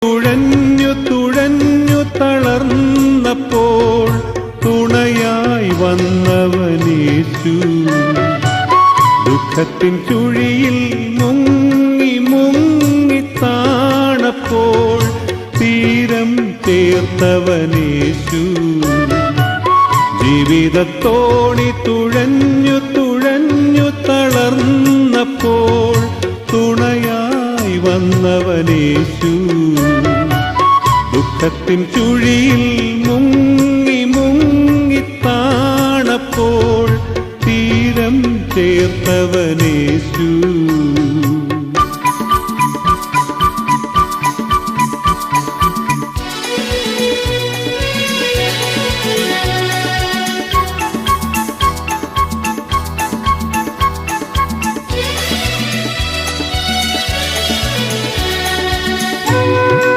തുഴഞ്ഞു തുഴഞ്ഞു തളർന്നപ്പോൾ തുണയായി വന്നവനേശു. ദുഃഖത്തിൻ ചുഴിയിൽ മുങ്ങി മുങ്ങി താണപ്പോൾ തീരം ചേർത്തവനേശു. ജീവിതത്തോണി തുഴഞ്ഞു തുഴഞ്ഞു തളർന്നപ്പോൾ തുണയായി വന്നവനേശു. ദുഃഖത്തിൻ ചുഴിയിൽ മുങ്ങി മുങ്ങി താണപ്പോൾ തീരം ചേർത്തവനേശു.